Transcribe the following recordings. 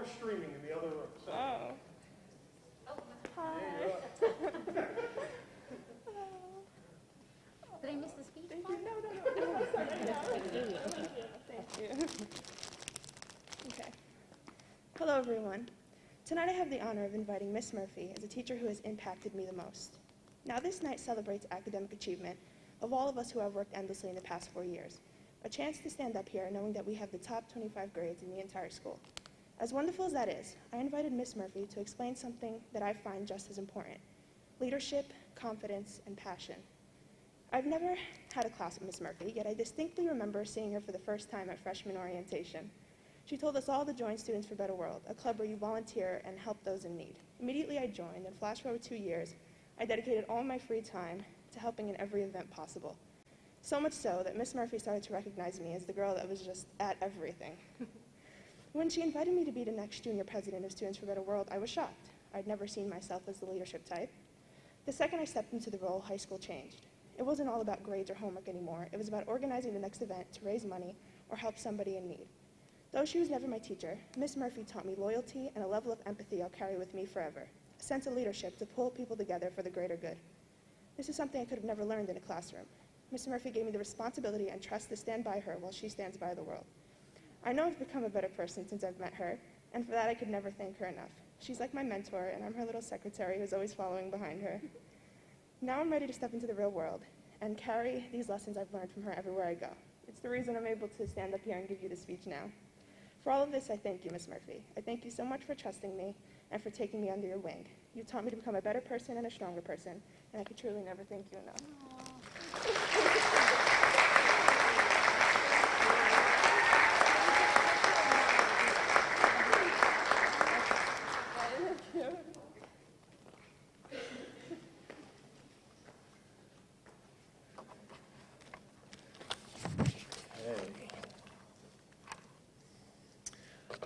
we're streaming in the other room. So. Oh. Hi. Did I miss the speech? Thank you. No. Thank you. Okay. Hello, everyone. Tonight I have the honor of inviting Miss Murphy as a teacher who has impacted me the most. Now, this night celebrates academic achievement of all of us who have worked endlessly in the past 4 years. A chance to stand up here knowing that we have the top 25 grades in the entire school. As wonderful as that is, I invited Miss Murphy to explain something that I find just as important: leadership, confidence, and passion. I've never had a class with Miss Murphy, yet I distinctly remember seeing her for the first time at freshman orientation. She told us all to join Students for a Better World, a club where you volunteer and help those in need. Immediately I joined, and flash forward 2 years, I dedicated all my free time to helping in every event possible. So much so that Miss Murphy started to recognize me as the girl that was just at everything. When she invited me to be the next junior president of Students for a Better World, I was shocked. I'd never seen myself as the leadership type. The second I stepped into the role, high school changed. It wasn't all about grades or homework anymore. It was about organizing the next event to raise money or help somebody in need. Though she was never my teacher, Miss Murphy taught me loyalty and a level of empathy I'll carry with me forever, a sense of leadership to pull people together for the greater good. This is something I could have never learned in a classroom. Miss Murphy gave me the responsibility and trust to stand by her while she stands by the world. I know I've become a better person since I've met her, and for that I could never thank her enough. She's like my mentor, and I'm her little secretary who's always following behind her. Now I'm ready to step into the real world and carry these lessons I've learned from her everywhere I go. It's the reason I'm able to stand up here and give you this speech now. For all of this, I thank you, Miss Murphy. I thank you so much for trusting me and for taking me under your wing. You taught me to become a better person and a stronger person, and I could truly never thank you enough.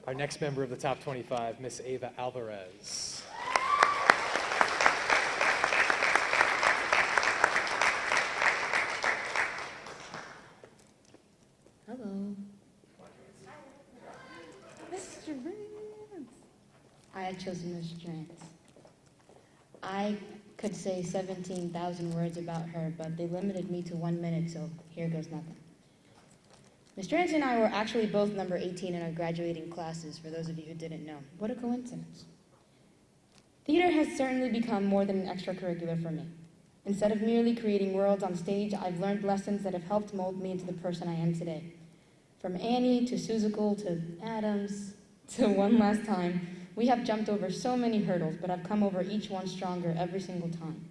Our next member of the top 25, Miss Ava Alvarez. Hello. Miss Strantz. I had chosen Miss Strantz. I could say 17,000 words about her, but they limited me to 1 minute, so here goes nothing. Ms. Strantz and I were actually both number 18 in our graduating classes, for those of you who didn't know. What a coincidence. Theater has certainly become more than an extracurricular for me. Instead of merely creating worlds on stage, I've learned lessons that have helped mold me into the person I am today. From Annie to Seussical to Adams to One Last Time, we have jumped over so many hurdles, but I've come over each one stronger every single time.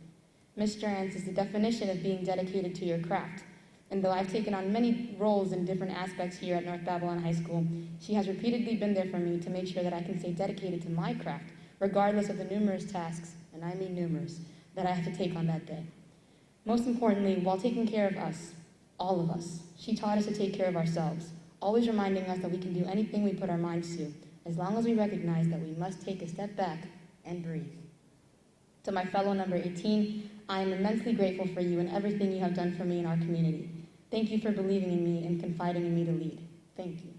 Ms. Strantz is the definition of being dedicated to your craft. And though I've taken on many roles in different aspects here at North Babylon High School, she has repeatedly been there for me to make sure that I can stay dedicated to my craft, regardless of the numerous tasks, and I mean numerous, that I have to take on that day. Most importantly, while taking care of us, all of us, she taught us to take care of ourselves, always reminding us that we can do anything we put our minds to, as long as we recognize that we must take a step back and breathe. To my fellow number 18, I am immensely grateful for you and everything you have done for me in our community. Thank you for believing in me and confiding in me to lead. Thank you.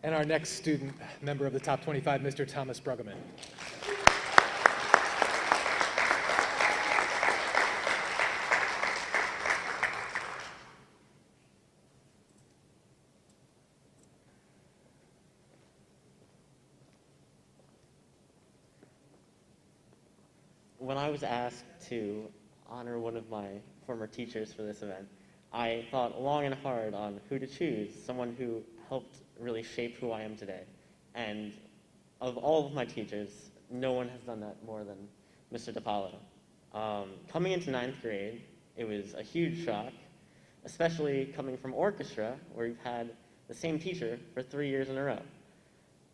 And our next student, member of the top 25, Mr. Thomas Bruggeman. When I was asked to honor one of my former teachers for this event, I thought long and hard on who to choose, someone who helped really shape who I am today. And of all of my teachers, no one has done that more than Mr. DiPaolo. Coming into 9th grade, it was a huge shock, especially coming from orchestra, where you've had the same teacher for 3 years in a row.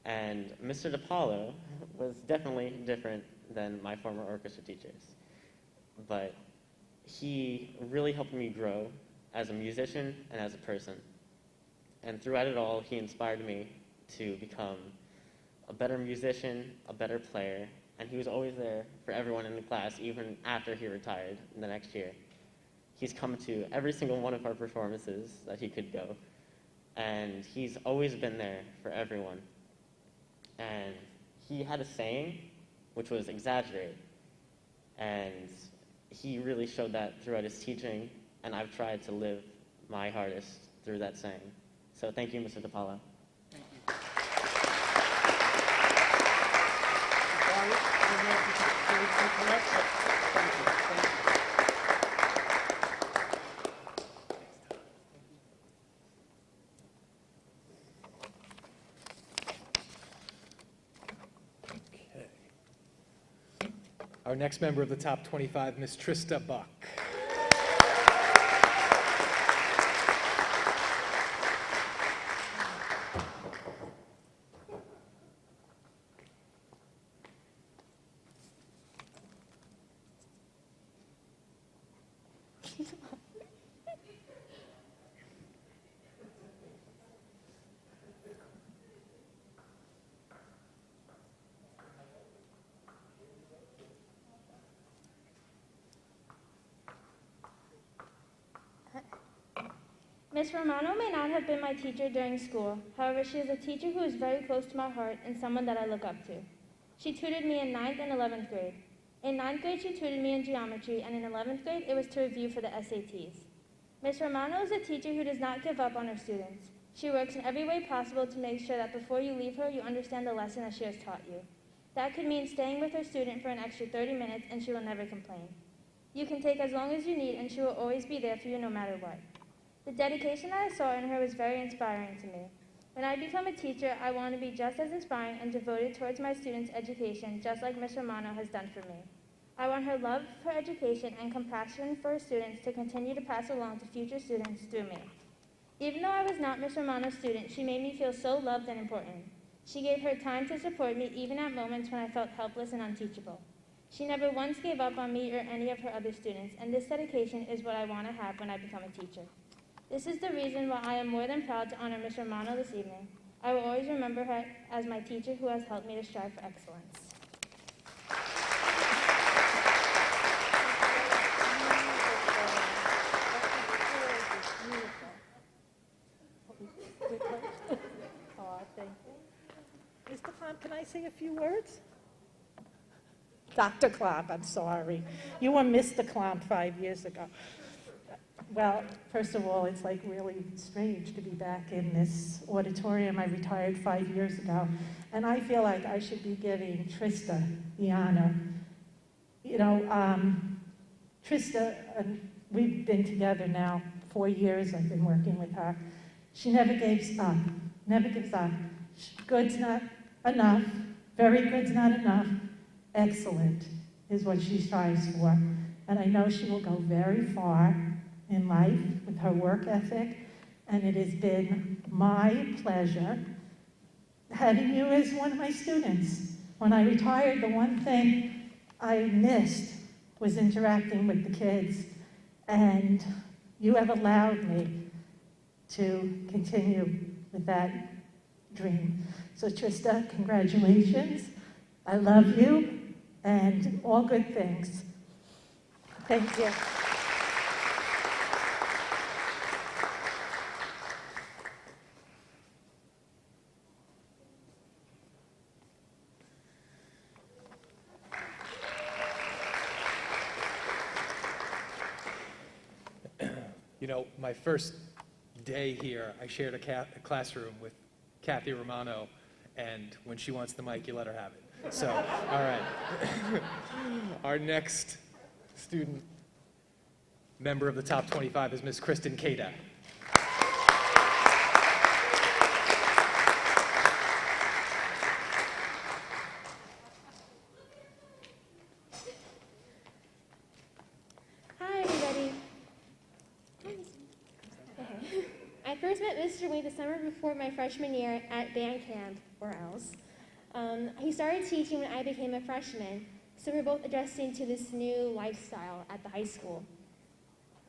And Mr. DiPaolo was definitely different than my former orchestra teachers. But he really helped me grow as a musician and as a person. And throughout it all, he inspired me to become a better musician, a better player, and he was always there for everyone in the class, even after he retired the next year. He's come to every single one of our performances that he could go, and he's always been there for everyone. And he had a saying, which was exaggerate, and he really showed that throughout his teaching, and I've tried to live my hardest through that saying. So thank you, Mr. DiPaolo. Thank you. Barry, I don't know if you can take that. Thank you. Thank you. Okay. Our next member of the top 25, Miss Trista Buck. Miss Romano may not have been my teacher during school. However, she is a teacher who is very close to my heart and someone that I look up to. She tutored me in 9th and 11th grade. In 9th grade, she tutored me in geometry, and in 11th grade, it was to review for the SATs. Miss Romano is a teacher who does not give up on her students. She works in every way possible to make sure that before you leave her, you understand the lesson that she has taught you. That could mean staying with her student for an extra 30 minutes, and she will never complain. You can take as long as you need, and she will always be there for you no matter what. The dedication that I saw in her was very inspiring to me. When I become a teacher, I want to be just as inspiring and devoted towards my students' education, just like Miss Romano has done for me. I want her love for education and compassion for her students to continue to pass along to future students through me. Even though I was not Miss Romano's student, she made me feel so loved and important. She gave her time to support me even at moments when I felt helpless and unteachable. She never once gave up on me or any of her other students, and this dedication is what I want to have when I become a teacher. This is the reason why I am more than proud to honor Miss Romano this evening. I will always remember her as my teacher who has helped me to strive for excellence. Oh, thank you. Mr. Klomp, can I say a few words? Dr. Klomp, I'm sorry. You were Mr. Klomp 5 years ago. Well, first of all, it's like really strange to be back in this auditorium. I retired 5 years ago, and I feel like I should be giving Trista the honor. You know, Trista, we've been together now 4 years. I've been working with her. She never gives up, never gives up. Good's not enough, very good's not enough, excellent is what she strives for. And I know she will go very far in life with her work ethic, and it has been my pleasure having you as one of my students. When I retired, the one thing I missed was interacting with the kids, and you have allowed me to continue with that dream. So Trista, congratulations. I love you, and all good things. Thank you. You know, my first day here, I shared a classroom with Kathy Romano, and when she wants the mic, you let her have it. So, all right. Our next student member of the top 25 is Miss Kristen Cada. Hi, everybody. Okay. I first met Mr. Wade the summer before my freshman year at band camp, or else. He started teaching when I became a freshman, so we're both adjusting to this new lifestyle at the high school.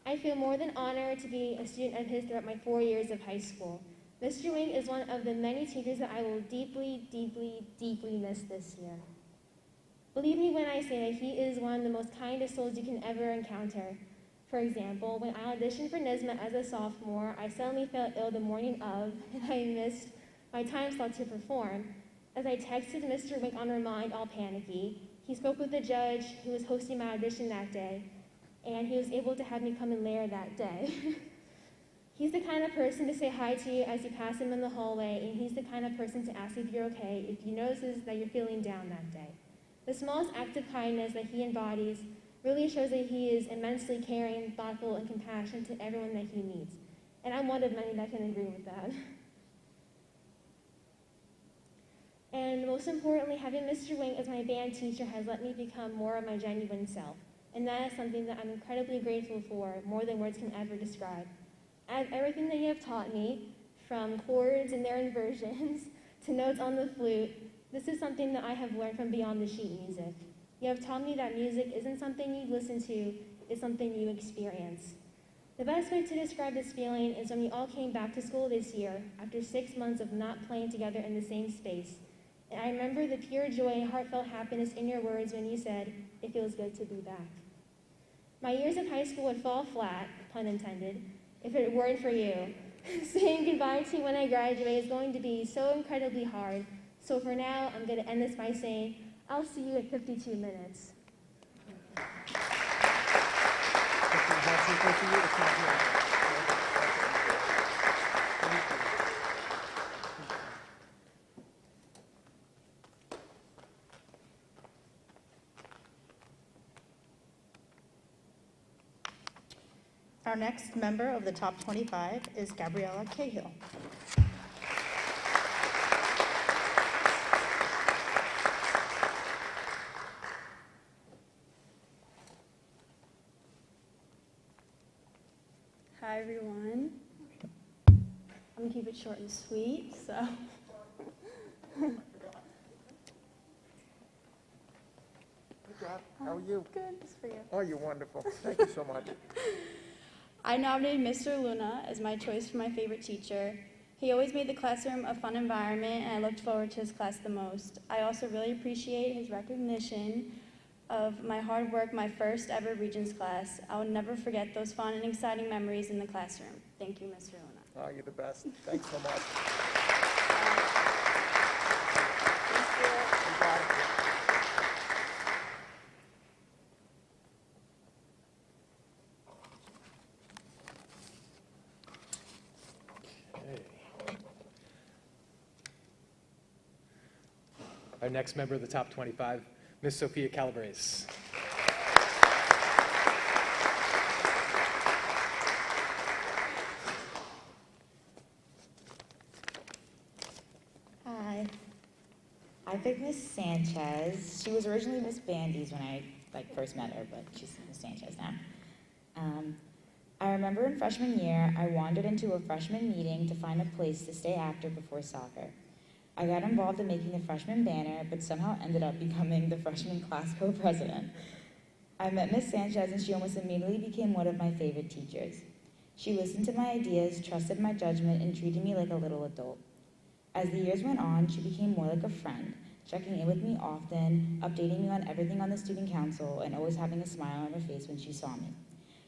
I feel more than honored to be a student of his throughout my 4 years of high school. Mr. Wing is one of the many teachers that I will deeply, deeply, deeply miss this year. Believe me when I say that he is one of the most kindest souls you can ever encounter. For example, when I auditioned for NYSSMA as a sophomore, I suddenly felt ill the morning of, and I missed my time slot to perform. As I texted Mr. Wing on Remind, all panicky, he spoke with the judge who was hosting my audition that day, and he was able to have me come and layer that day. He's the kind of person to say hi to you as you pass him in the hallway, and he's the kind of person to ask if you're okay if he notices that you're feeling down that day. The smallest act of kindness that he embodies really shows that he is immensely caring, thoughtful, and compassionate to everyone that he meets. And I'm one of many that can agree with that. And most importantly, having Mr. Wing as my band teacher has let me become more of my genuine self. And that is something that I'm incredibly grateful for, more than words can ever describe. As everything that you have taught me, from chords and their inversions to notes on the flute, this is something that I have learned from beyond the sheet music. You have taught me that music isn't something you listen to, it's something you experience. The best way to describe this feeling is when we all came back to school this year after 6 months of not playing together in the same space. And I remember the pure joy and heartfelt happiness in your words when you said, "It feels good to be back." My years of high school would fall flat, pun intended, if it weren't for you. Saying goodbye to you when I graduate is going to be so incredibly hard. So for now, I'm going to end this by saying, I'll see you at 52 minutes. Our next member of the top 25 is Gabriella Cahill. Hi everyone. I'm gonna keep it short and sweet, so. Hey Dad, how are you? Good, just for you. Oh, you're wonderful. Thank you so much. I nominated Mr. Luna as my choice for my favorite teacher. He always made the classroom a fun environment, and I looked forward to his class the most. I also really appreciate his recognition of my hard work my first ever Regents class. I will never forget those fun and exciting memories in the classroom. Thank you, Mr. Luna. Oh, you're the best. Thanks so much. You got it. Our next member of the top 25, Miss Sophia Calabrese. Hi. I picked Miss Sanchez. She was originally Miss Bandies when I first met her, but she's Miss Sanchez now. I remember in freshman year, I wandered into a freshman meeting to find a place to stay after before soccer. I got involved in making the freshman banner, but somehow ended up becoming the freshman class co-president. I met Miss Sanchez and she almost immediately became one of my favorite teachers. She listened to my ideas, trusted my judgment, and treated me like a little adult. As the years went on, she became more like a friend, checking in with me often, updating me on everything on the student council, and always having a smile on her face when she saw me.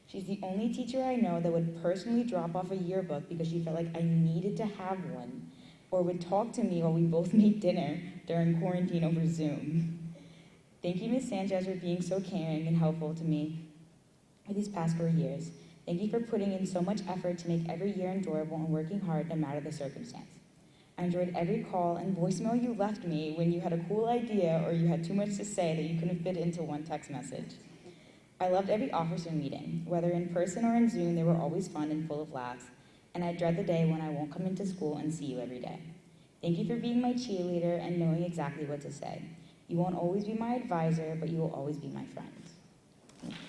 She's the only teacher I know that would personally drop off a yearbook because she felt like I needed to have one, or would talk to me while we both made dinner during quarantine over Zoom. Thank you, Ms. Sanchez, for being so caring and helpful to me for these past 4 years. Thank you for putting in so much effort to make every year enjoyable and working hard no matter the circumstance. I enjoyed every call and voicemail you left me when you had a cool idea or you had too much to say that you couldn't fit into one text message. I loved every officer meeting. Whether in person or in Zoom, they were always fun and full of laughs, and I dread the day when I won't come into school and see you every day. Thank you for being my cheerleader and knowing exactly what to say. You won't always be my advisor, but you will always be my friend. Thank you.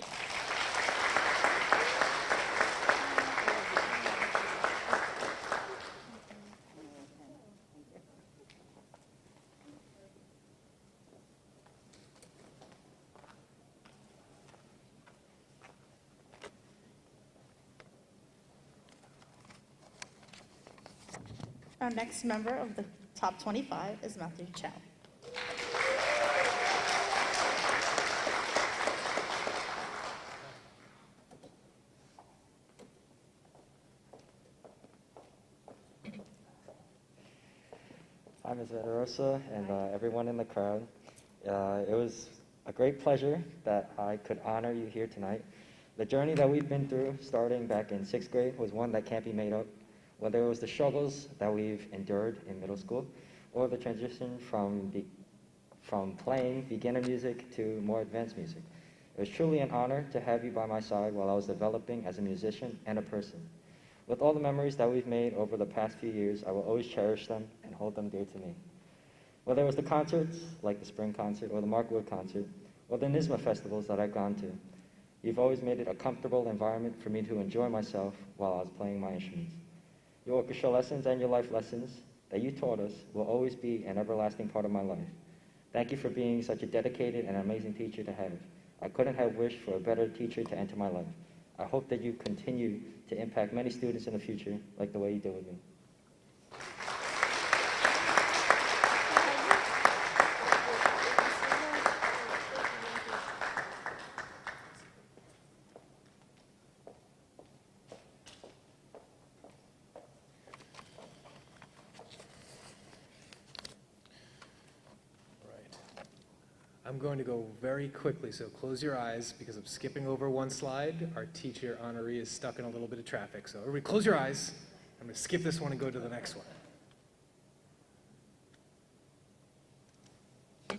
Our next member of the top 25 is Matthew Chow. Hi, Ms. Venerosa, and everyone in the crowd. It was a great pleasure that I could honor you here tonight. The journey that we've been through, starting back in 6th grade, was one that can't be made up. Whether it was the struggles that we've endured in middle school, or the transition from playing beginner music to more advanced music. It was truly an honor to have you by my side while I was developing as a musician and a person. With all the memories that we've made over the past few years, I will always cherish them and hold them dear to me. Whether it was the concerts, like the spring concert or the Mark Wood concert, or the NYSSMA festivals that I've gone to, you've always made it a comfortable environment for me to enjoy myself while I was playing my instruments. Your orchestral lessons and your life lessons that you taught us will always be an everlasting part of my life. Thank you for being such a dedicated and amazing teacher to have. I couldn't have wished for a better teacher to enter my life. I hope that you continue to impact many students in the future like the way you did with me. I'm going to go very quickly, so close your eyes because I'm skipping over one slide. Our teacher honoree is stuck in a little bit of traffic, so everybody close your eyes. I'm going to skip this one and go to the next one.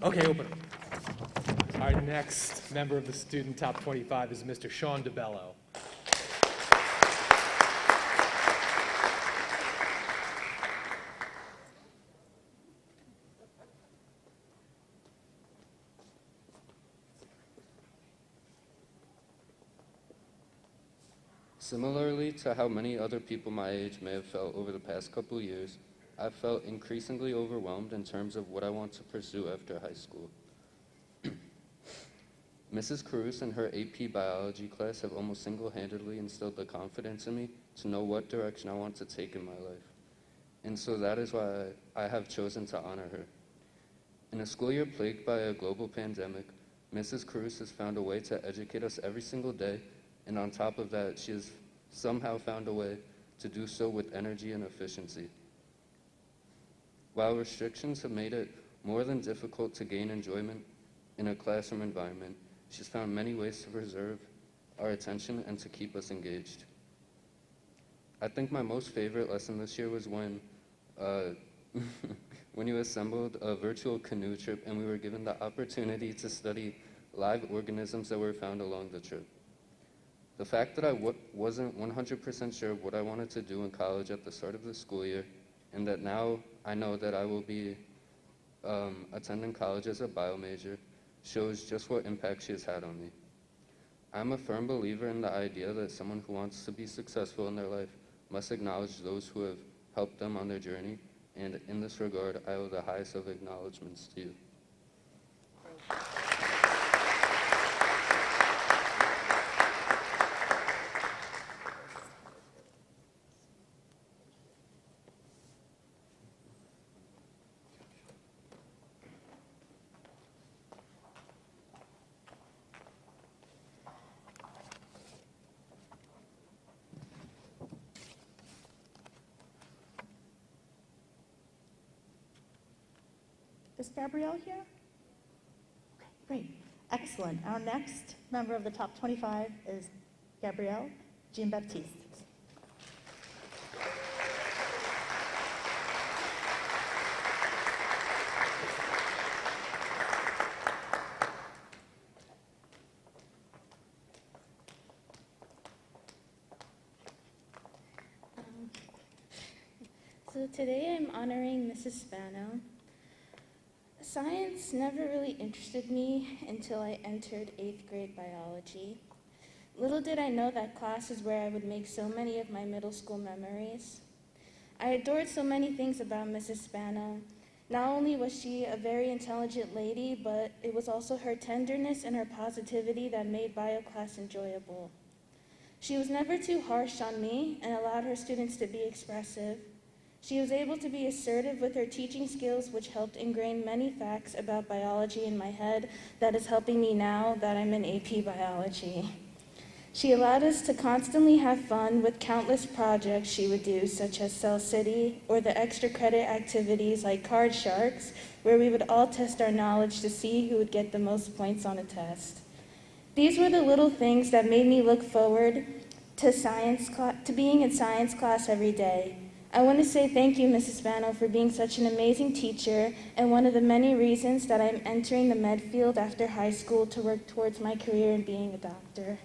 Okay, open them. Our next member of the student top 25 is Mr. Sean DeBello. Similarly to how many other people my age may have felt over the past couple years, I've felt increasingly overwhelmed in terms of what I want to pursue after high school. Mrs. Cruz and her AP biology class have almost single-handedly instilled the confidence in me to know what direction I want to take in my life. And so that is why I have chosen to honor her. In a school year plagued by a global pandemic, Mrs. Cruz has found a way to educate us every single day, and on top of that, she has somehow found a way to do so with energy and efficiency. While restrictions have made it more than difficult to gain enjoyment in a classroom environment, she's found many ways to preserve our attention and to keep us engaged. I think my most favorite lesson this year was when you assembled a virtual canoe trip and we were given the opportunity to study live organisms that were found along the trip. The fact that I wasn't 100% sure what I wanted to do in college at the start of the school year, and that now I know that I will be attending college as a bio major, shows just what impact she has had on me. I'm a firm believer in the idea that someone who wants to be successful in their life must acknowledge those who have helped them on their journey, and in this regard, I owe the highest of acknowledgments to you. Is Gabrielle here? Okay, great. Excellent. Our next member of the top 25 is Gabrielle Jean-Baptiste. So today I'm honoring Mrs. Spano. Science never really interested me until I entered 8th grade biology. Little did I know that class is where I would make so many of my middle school memories. I adored so many things about Mrs. Spano. Not only was she a very intelligent lady, but it was also her tenderness and her positivity that made bio class enjoyable. She was never too harsh on me and allowed her students to be expressive. She was able to be assertive with her teaching skills, which helped ingrain many facts about biology in my head that is helping me now that I'm in AP Biology. She allowed us to constantly have fun with countless projects she would do, such as Cell City, or the extra credit activities like Card Sharks, where we would all test our knowledge to see who would get the most points on a test. These were the little things that made me look forward to being in science class every day. I want to say thank you, Mrs. Spano, for being such an amazing teacher and one of the many reasons that I'm entering the med field after high school to work towards my career in being a doctor.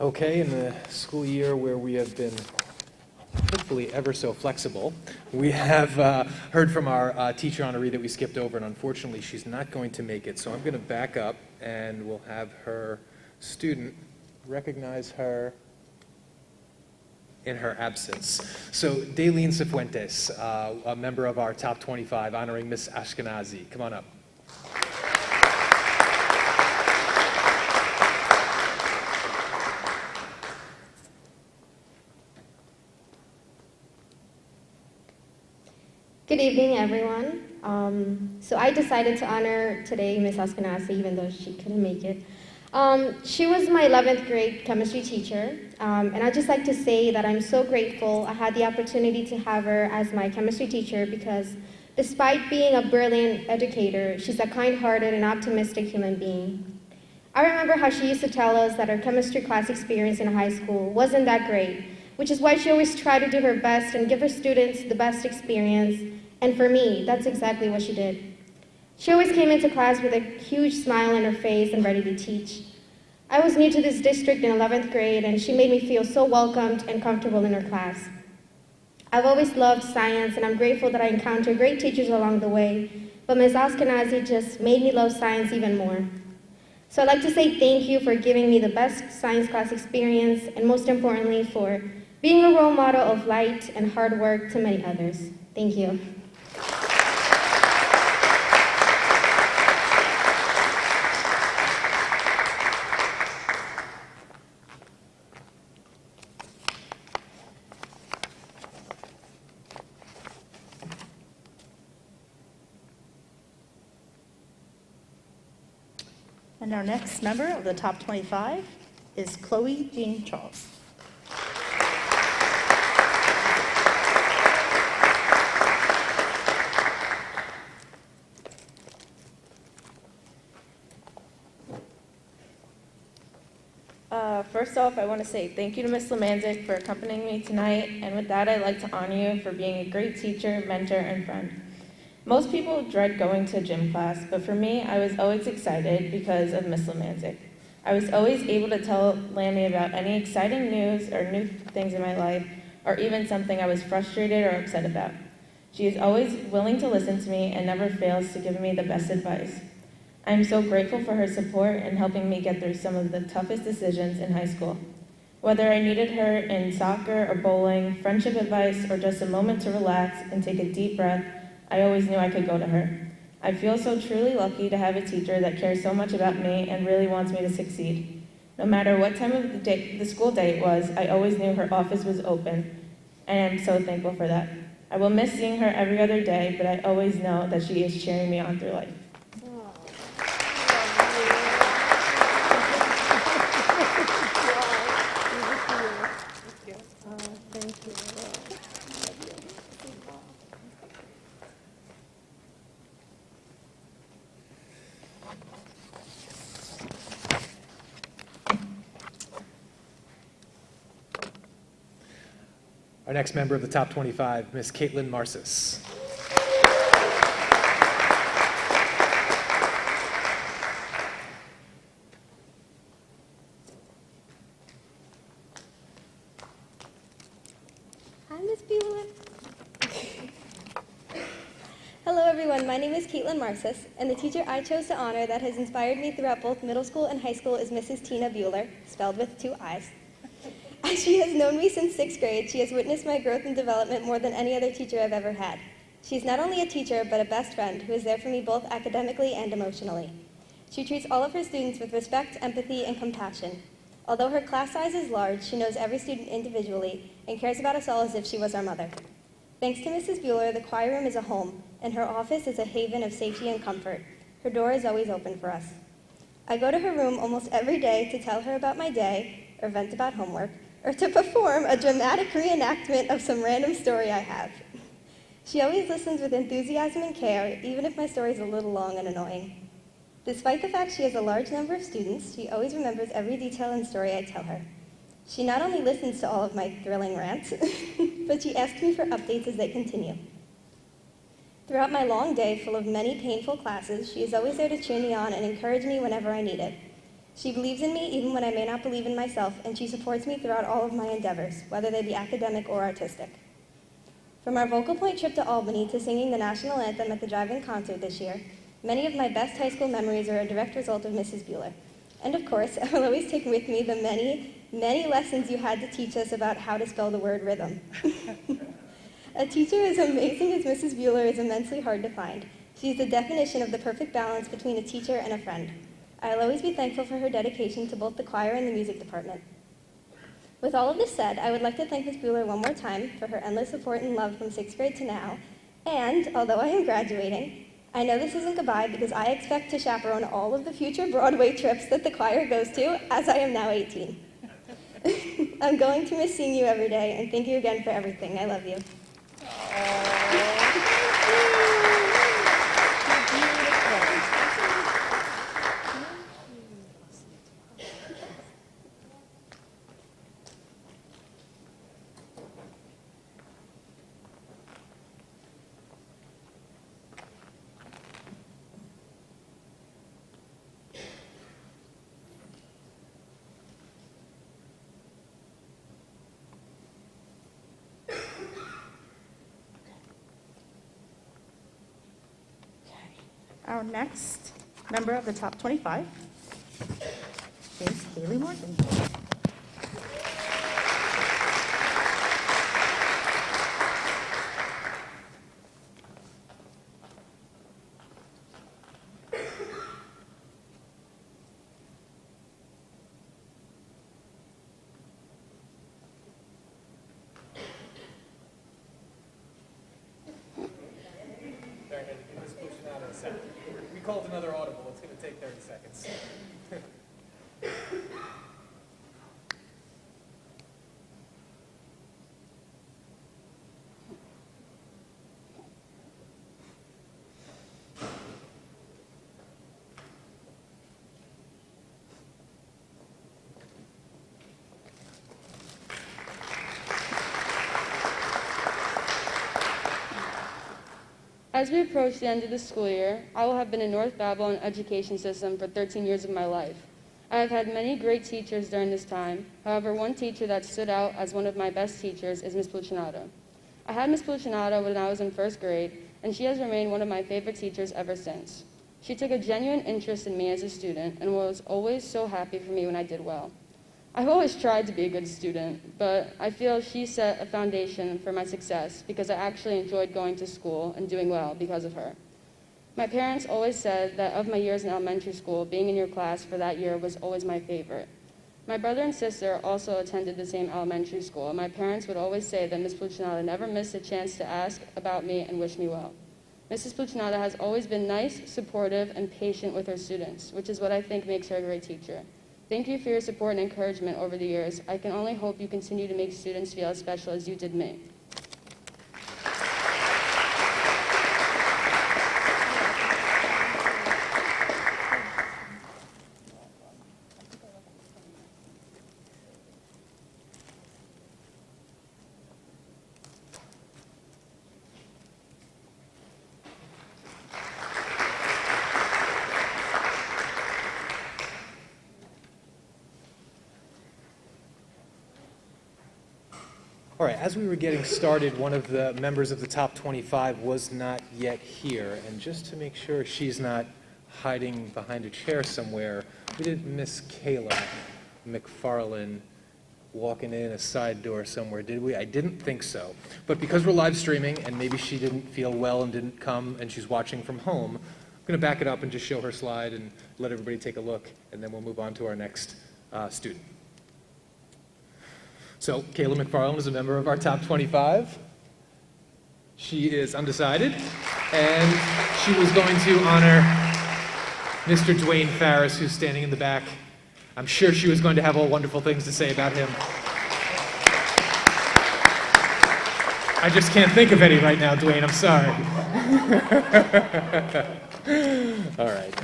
Okay, in the school year where we have been hopefully ever so flexible, we have heard from our teacher honoree that we skipped over, and unfortunately she's not going to make it. So I'm going to back up and we'll have her student recognize her in her absence. So Daylene Cifuentes, a member of our top 25, honoring Miss Ashkenazi. Come on up. Good evening, everyone. So I decided to honor today Miss Ashkenazi, even though she couldn't make it. She was my 11th grade chemistry teacher, and I'd just like to say that I'm so grateful I had the opportunity to have her as my chemistry teacher because despite being a brilliant educator, she's a kind-hearted and optimistic human being. I remember how she used to tell us that her chemistry class experience in high school wasn't that great, which is why she always tried to do her best and give her students the best experience. And for me, that's exactly what she did. She always came into class with a huge smile on her face and ready to teach. I was new to this district in 11th grade, and she made me feel so welcomed and comfortable in her class. I've always loved science, and I'm grateful that I encountered great teachers along the way, but Ms. Ashkenazi just made me love science even more. So I'd like to say thank you for giving me the best science class experience, and most importantly, for being a role model of light and hard work to many others. Thank you. And our next member of the top 25 is Chloe Jean Charles. First off, I want to say thank you to Ms. Lemanzik for accompanying me tonight, and with that, I'd like to honor you for being a great teacher, mentor, and friend. Most people dread going to gym class, but for me, I was always excited because of Ms. Lemanzik. I was always able to tell Lammy about any exciting news or new things in my life, or even something I was frustrated or upset about. She is always willing to listen to me and never fails to give me the best advice. I am so grateful for her support in helping me get through some of the toughest decisions in high school. Whether I needed her in soccer or bowling, friendship advice, or just a moment to relax and take a deep breath, I always knew I could go to her. I feel so truly lucky to have a teacher that cares so much about me and really wants me to succeed. No matter what time of the school day it was, I always knew her office was open, and I'm so thankful for that. I will miss seeing her every other day, but I always know that she is cheering me on through life. Our next member of the top 25, Miss Caitlin Marcis. Hi, Miss Bueller. Hello, everyone. My name is Caitlin Marcis, and the teacher I chose to honor that has inspired me throughout both middle school and high school is Mrs. Tina Bueller, spelled with 2 I's. As she has known me since 6th grade, she has witnessed my growth and development more than any other teacher I've ever had. She's not only a teacher, but a best friend who is there for me both academically and emotionally. She treats all of her students with respect, empathy, and compassion. Although her class size is large, she knows every student individually and cares about us all as if she was our mother. Thanks to Mrs. Bueller, the choir room is a home, and her office is a haven of safety and comfort. Her door is always open for us. I go to her room almost every day to tell her about my day, or vent about homework, or to perform a dramatic reenactment of some random story I have. She always listens with enthusiasm and care, even if my story is a little long and annoying. Despite the fact she has a large number of students, she always remembers every detail and story I tell her. She not only listens to all of my thrilling rants, but she asks me for updates as they continue. Throughout my long day full of many painful classes, she is always there to cheer me on and encourage me whenever I need it. She believes in me even when I may not believe in myself, and she supports me throughout all of my endeavors, whether they be academic or artistic. From our Vocal Point trip to Albany to singing the national anthem at the drive-in concert this year, many of my best high school memories are a direct result of Mrs. Bueller. And of course, I will always take with me the many, many lessons you had to teach us about how to spell the word rhythm. A teacher as amazing as Mrs. Bueller is immensely hard to find. She is the definition of the perfect balance between a teacher and a friend. I'll always be thankful for her dedication to both the choir and the music department. With all of this said, I would like to thank Ms. Bueller one more time for her endless support and love from 6th grade to now. And, although I am graduating, I know this isn't goodbye because I expect to chaperone all of the future Broadway trips that the choir goes to, as I am now 18. I'm going to miss seeing you every day, and thank you again for everything. I love you. Our next member of the top 25 is Haley Morgan. We called another audible. It's going to take 30 seconds. As we approach the end of the school year, I will have been in North Babylon education system for 13 years of my life. I have had many great teachers during this time. However, one teacher that stood out as one of my best teachers is Ms. Pucinato. I had Ms. Pucinato when I was in 1st grade, and she has remained one of my favorite teachers ever since. She took a genuine interest in me as a student and was always so happy for me when I did well. I've always tried to be a good student, but I feel she set a foundation for my success because I actually enjoyed going to school and doing well because of her. My parents always said that of my years in elementary school, being in your class for that year was always my favorite. My brother and sister also attended the same elementary school, and my parents would always say that Ms. Pucinato never missed a chance to ask about me and wish me well. Mrs. Pucinato has always been nice, supportive, and patient with her students, which is what I think makes her a great teacher. Thank you for your support and encouragement over the years. I can only hope you continue to make students feel as special as you did me. All right, as we were getting started, one of the members of the top 25 was not yet here. And just to make sure she's not hiding behind a chair somewhere, we did Miss Kayla McFarland walking in a side door somewhere, did we? I didn't think so. But because we're live streaming and maybe she didn't feel well and didn't come and she's watching from home, I'm going to back it up and just show her slide and let everybody take a look, and then we'll move on to our next student. So Kayla McFarland is a member of our top 25. She is undecided, and she was going to honor Mr. Dwayne Farris, who's standing in the back. I'm sure she was going to have all wonderful things to say about him. I just can't think of any right now, Dwayne, I'm sorry. All right.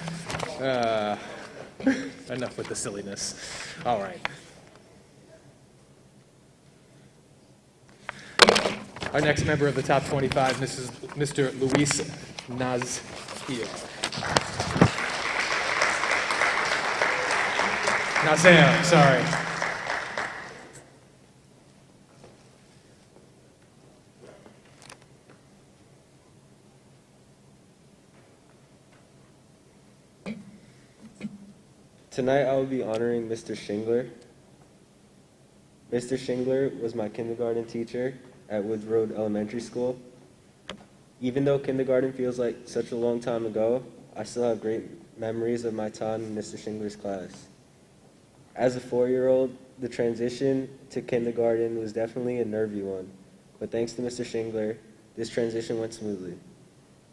Enough with the silliness. All right. Our next member of the top 25, Mr. Luis Nazir. Nazaire, sorry. Tonight I will be honoring Mr. Shingler. Mr. Shingler was my kindergarten teacher at Woods Road Elementary School. Even though kindergarten feels like such a long time ago, I still have great memories of my time in Mr. Shingler's class. As a 4-year-old, the transition to kindergarten was definitely a nervy one, but thanks to Mr. Shingler, this transition went smoothly.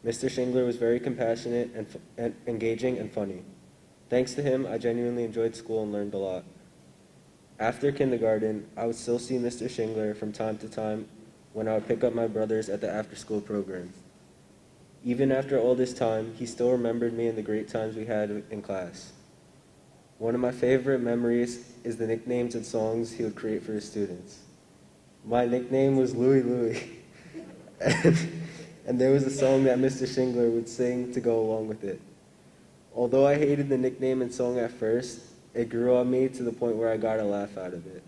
Mr. Shingler was very compassionate and engaging and funny. Thanks to him, I genuinely enjoyed school and learned a lot. After kindergarten, I would still see Mr. Shingler from time to time when I would pick up my brothers at the after-school program. Even after all this time, he still remembered me and the great times we had in class. One of my favorite memories is the nicknames and songs he would create for his students. My nickname was Louie Louie, and there was a song that Mr. Shingler would sing to go along with it. Although I hated the nickname and song at first, it grew on me to the point where I got a laugh out of it.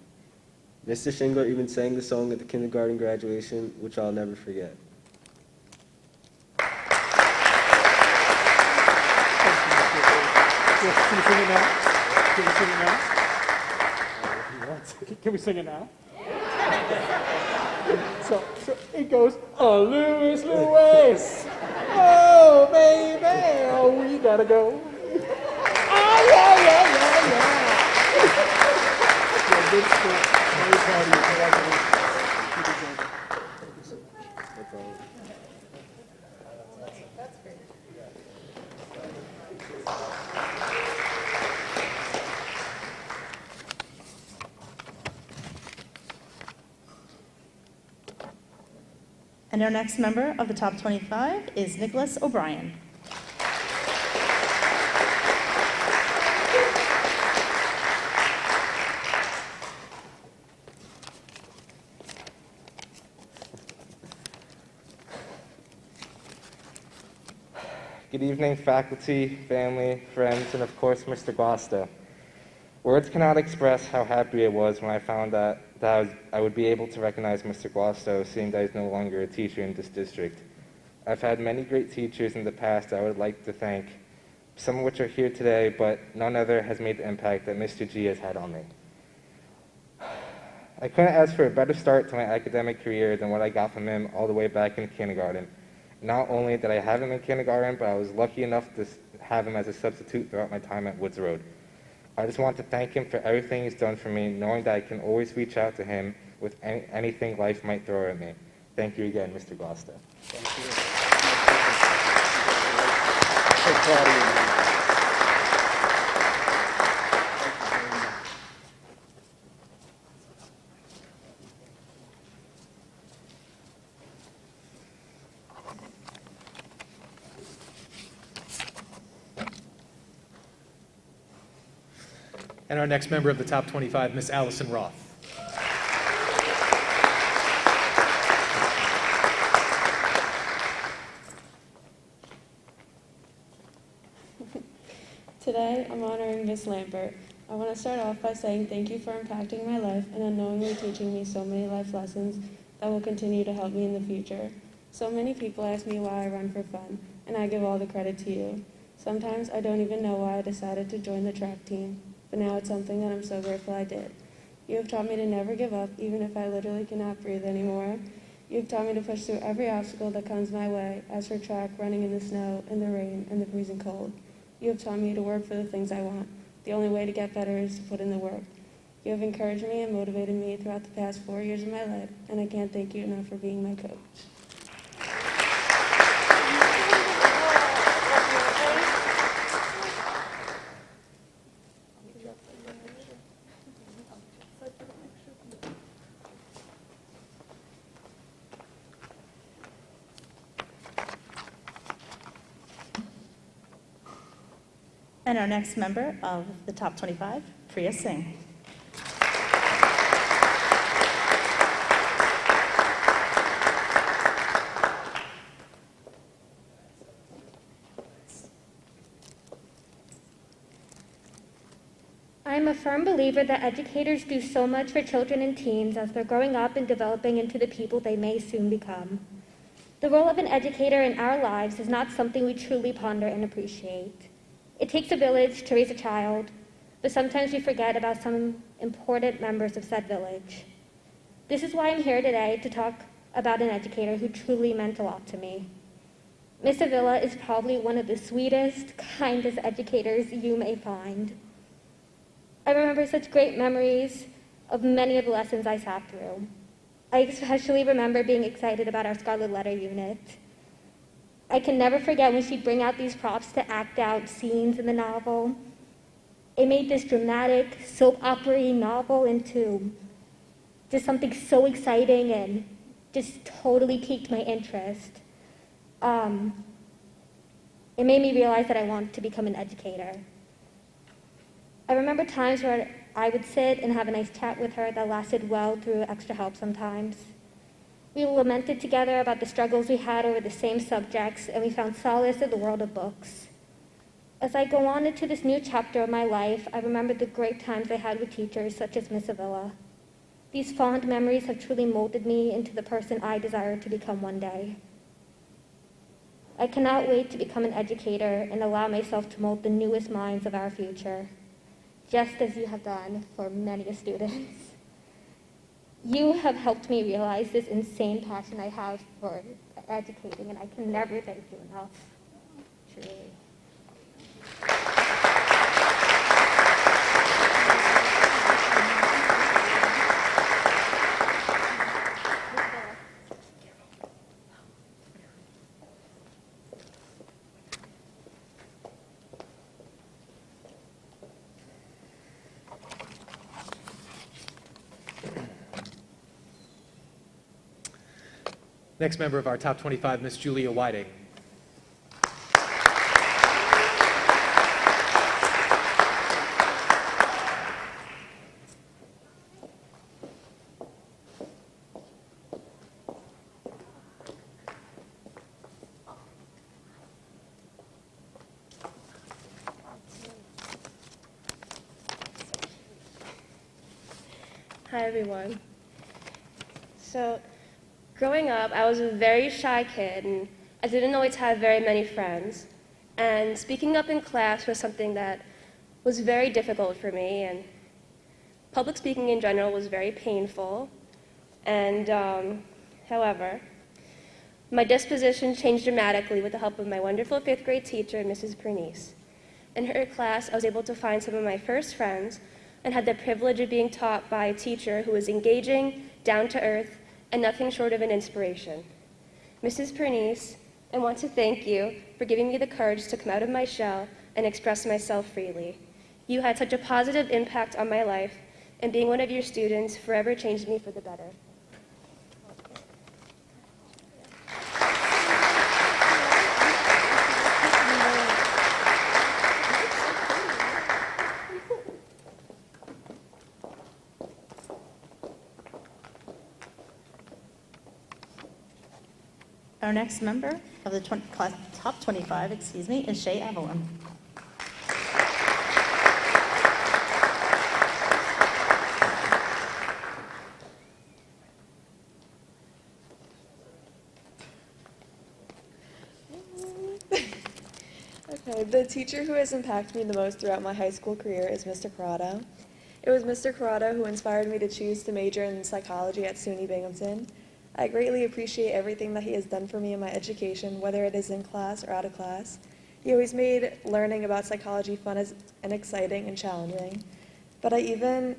Mr. Shingler even sang the song at the kindergarten graduation, which I'll never forget. Can we sing it now? Can we sing it now? Can we sing it now? So it goes, oh, Louis, Louis, oh, baby, oh, we gotta go. Oh, yeah, yeah, yeah, yeah. Yeah, good stuff. Very proud of you. Congratulations. That's all. That's great. And our next member of the top 25 is Nicholas O'Brien. Good evening, faculty, family, friends, and of course, Mr. Guasta. Words cannot express how happy I was when I found that I would be able to recognize Mr. Guasto, seeing that he's no longer a teacher in this district. I've had many great teachers in the past I would like to thank, some of which are here today, but none other has made the impact that Mr. G has had on me. I couldn't ask for a better start to my academic career than what I got from him all the way back in kindergarten. Not only did I have him in kindergarten, but I was lucky enough to have him as a substitute throughout my time at Woods Road. I just want to thank him for everything he's done for me, knowing that I can always reach out to him with anything life might throw at me. Thank you again, Mr. Guasta. Thank you. So proud of you, man. And our next member of the top 25, Miss Allison Roth. Today, I'm honoring Miss Lambert. I want to start off by saying thank you for impacting my life and unknowingly teaching me so many life lessons that will continue to help me in the future. So many people ask me why I run for fun, and I give all the credit to you. Sometimes I don't even know why I decided to join the track team, but now it's something that I'm so grateful I did. You have taught me to never give up, even if I literally cannot breathe anymore. You have taught me to push through every obstacle that comes my way, as for track, running in the snow, in the rain, and the freezing cold. You have taught me to work for the things I want. The only way to get better is to put in the work. You have encouraged me and motivated me throughout the past 4 years of my life, and I can't thank you enough for being my coach. And our next member of the top 25, Priya Singh. I'm a firm believer that educators do so much for children and teens as they're growing up and developing into the people they may soon become. The role of an educator in our lives is not something we truly ponder and appreciate. It takes a village to raise a child, but sometimes we forget about some important members of said village. This is why I'm here today to talk about an educator who truly meant a lot to me. Miss Avila is probably one of the sweetest, kindest educators you may find. I remember such great memories of many of the lessons I sat through. I especially remember being excited about our Scarlet Letter unit. I can never forget when she'd bring out these props to act out scenes in the novel. It made this dramatic, soap opera-y novel into just something so exciting and just totally piqued my interest. It made me realize that I wanted to become an educator. I remember times where I would sit and have a nice chat with her that lasted well through extra help sometimes. We lamented together about the struggles we had over the same subjects, and we found solace in the world of books. As I go on into this new chapter of my life, I remember the great times I had with teachers such as Miss Avila. These fond memories have truly molded me into the person I desire to become one day. I cannot wait to become an educator and allow myself to mold the newest minds of our future, just as you have done for many students. You have helped me realize this insane passion I have for educating, and I can never thank you enough, truly. Next member of our top 25, Miss Julia Whiting. Hi, everyone. So, growing up, I was a very shy kid, and I didn't always have very many friends. And speaking up in class was something that was very difficult for me, and public speaking in general was very painful. And, however, my disposition changed dramatically with the help of my wonderful 5th grade teacher, Mrs. Pernice. In her class, I was able to find some of my first friends and had the privilege of being taught by a teacher who was engaging, down to earth, and nothing short of an inspiration. Mrs. Pernice, I want to thank you for giving me the courage to come out of my shell and express myself freely. You had such a positive impact on my life, and being one of your students forever changed me for the better. Our next member of the top 25, is Shay Evelyn. Okay, the teacher who has impacted me the most throughout my high school career is Mr. Corrado. It was Mr. Corrado who inspired me to choose to major in psychology at SUNY Binghamton. I greatly appreciate everything that he has done for me in my education, whether it is in class or out of class. He always made learning about psychology fun and exciting and challenging. But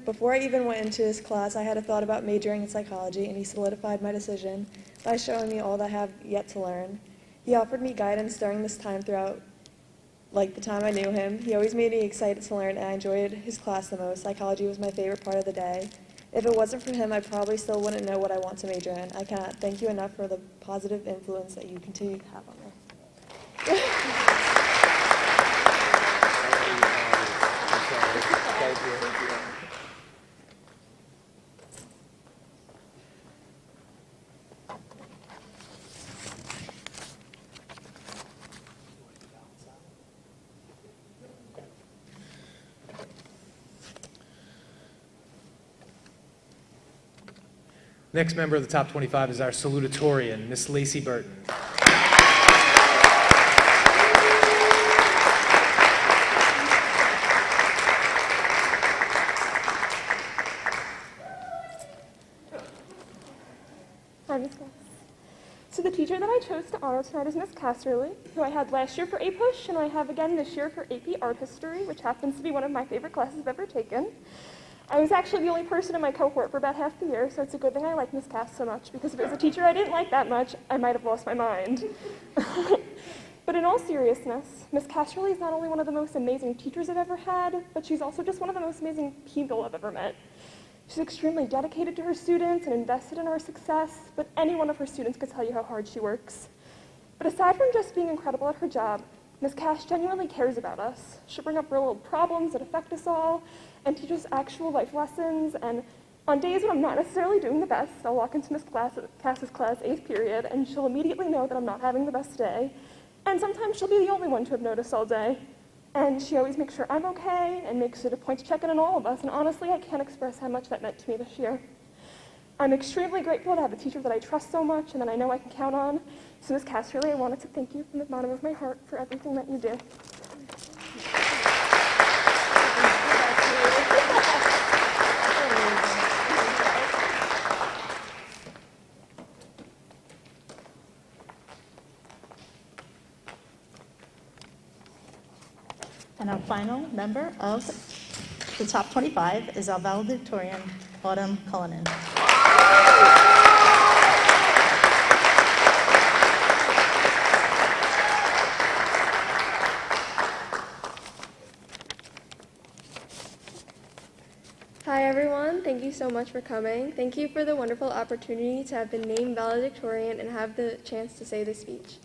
before I even went into his class, I had a thought about majoring in psychology, and he solidified my decision by showing me all that I have yet to learn. He offered me guidance during this time throughout, the time I knew him. He always made me excited to learn, and I enjoyed his class the most. Psychology was my favorite part of the day. If it wasn't for him, I probably still wouldn't know what I want to major in. I cannot thank you enough for the positive influence that you continue to have on me. Next member of the top 25 is our salutatorian, Miss Lacey Burton. Hi, Ms. Goss. So the teacher that I chose to honor tonight is Ms. Casserly, who I had last year for APUSH, and I have again this year for AP Art History, which happens to be one of my favorite classes I've ever taken. I was actually the only person in my cohort for about half the year, so it's a good thing I like Ms. Cass so much, because if it was a teacher I didn't like that much, I might have lost my mind. But in all seriousness, Ms. Casserly is not only one of the most amazing teachers I've ever had, but she's also just one of the most amazing people I've ever met. She's extremely dedicated to her students and invested in our success, but any one of her students could tell you how hard she works. But aside from just being incredible at her job, Ms. Cass genuinely cares about us. She'll bring up real world problems that affect us all, and teach us actual life lessons, and on days when I'm not necessarily doing the best, I'll walk into Ms. Cass's class, 8th period, and she'll immediately know that I'm not having the best day. And sometimes she'll be the only one to have noticed all day. And she always makes sure I'm okay, and makes it a point to check in on all of us, and honestly, I can't express how much that meant to me this year. I'm extremely grateful to have a teacher that I trust so much, and that I know I can count on. So Ms. Casserly, I wanted to thank you from the bottom of my heart for everything that you do. And our final member of the top 25 is our valedictorian, Autumn Cullinan. Hi everyone, thank you so much for coming. Thank you for the wonderful opportunity to have been named valedictorian and have the chance to say this speech.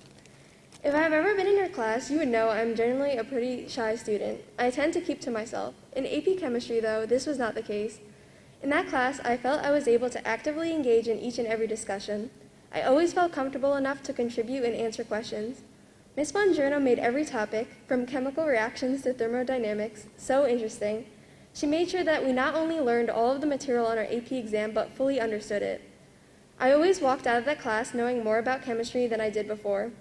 If I have ever been in your class, you would know I'm generally a pretty shy student. I tend to keep to myself. In AP Chemistry, though, this was not the case. In that class, I felt I was able to actively engage in each and every discussion. I always felt comfortable enough to contribute and answer questions. Ms. Bongiorno made every topic, from chemical reactions to thermodynamics, so interesting. She made sure that we not only learned all of the material on our AP exam, but fully understood it. I always walked out of that class knowing more about chemistry than I did before.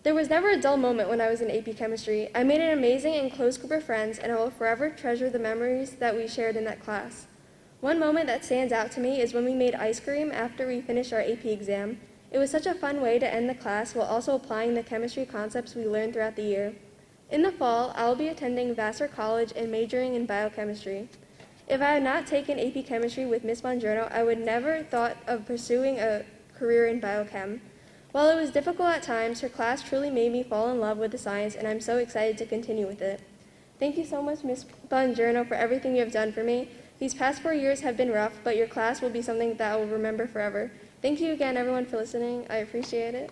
There was never a dull moment when I was in AP Chemistry. I made an amazing and close group of friends, and I will forever treasure the memories that we shared in that class. One moment that stands out to me is when we made ice cream after we finished our AP exam. It was such a fun way to end the class while also applying the chemistry concepts we learned throughout the year. In the fall, I will be attending Vassar College and majoring in biochemistry. If I had not taken AP Chemistry with Ms. Bongiorno, I would never thought of pursuing a career in biochem. While it was difficult at times, her class truly made me fall in love with the science, and I'm so excited to continue with it. Thank you so much, Ms. Bongiorno, for everything you have done for me. These past 4 years have been rough, but your class will be something that I will remember forever. Thank you again, everyone, for listening. I appreciate it.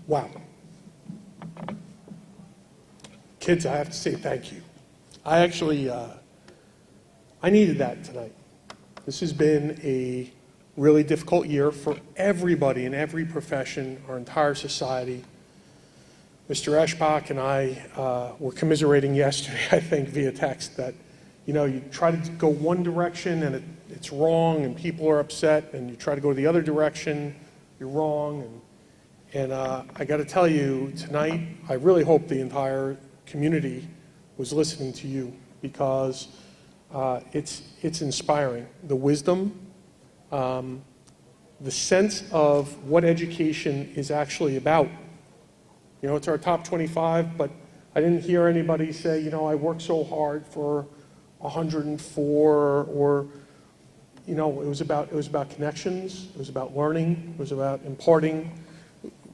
Wow. Kids, I have to say thank you. I actually, I needed that tonight. This has been a really difficult year for everybody in every profession, our entire society. Mr. Eschbach and I were commiserating yesterday, I think, via text that, you try to go one direction and it's wrong and people are upset, and you try to go the other direction, you're wrong. And I got to tell you, tonight, I really hope the entire community was listening to you, because it's inspiring. The wisdom, the sense of what education is actually about. It's our top 25, but I didn't hear anybody say, I worked so hard for 104, or, it was about connections, it was about learning, it was about imparting,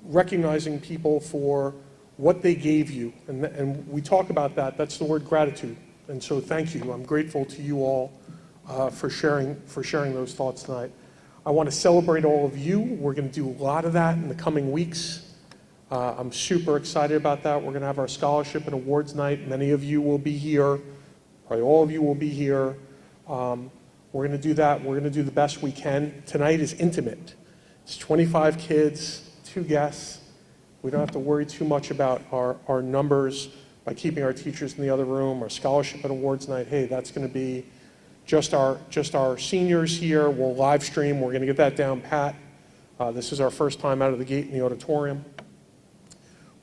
recognizing people for what they gave you. And we talk about that. That's the word gratitude. And so thank you. I'm grateful to you all for sharing those thoughts tonight. I want to celebrate all of you. We're going to do a lot of that in the coming weeks. I'm super excited about that. We're going to have our scholarship and awards night. Many of you will be here. Probably all of you will be here. We're going to do that. We're going to do the best we can. Tonight is intimate. It's 25 kids, 2 guests. We don't have to worry too much about our numbers by keeping our teachers in the other room. Our scholarship and awards night, hey, that's going to be just our seniors here. We'll live stream. We're going to get that down pat. This is our first time out of the gate in the auditorium.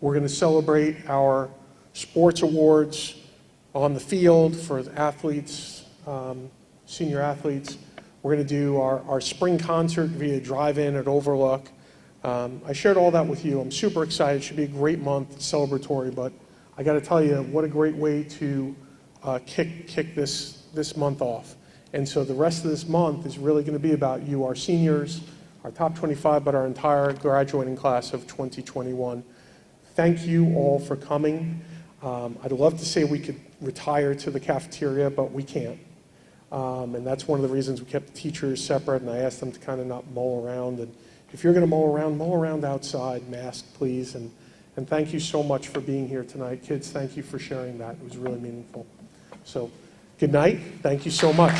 We're going to celebrate our sports awards on the field for the athletes, senior athletes. We're going to do our spring concert via drive-in at Overlook. I shared all that with you. I'm super excited. It should be a great month, celebratory, but I got to tell you, what a great way to kick this month off. And so the rest of this month is really going to be about you, our seniors, our top 25, but our entire graduating class of 2021. Thank you all for coming. I'd love to say we could retire to the cafeteria, but we can't. And that's one of the reasons we kept the teachers separate, and I asked them to kind of not mull around. And if you're going to mull around outside, masked, please. And thank you so much for being here tonight. Kids, thank you for sharing that. It was really meaningful. So good night. Thank you so much.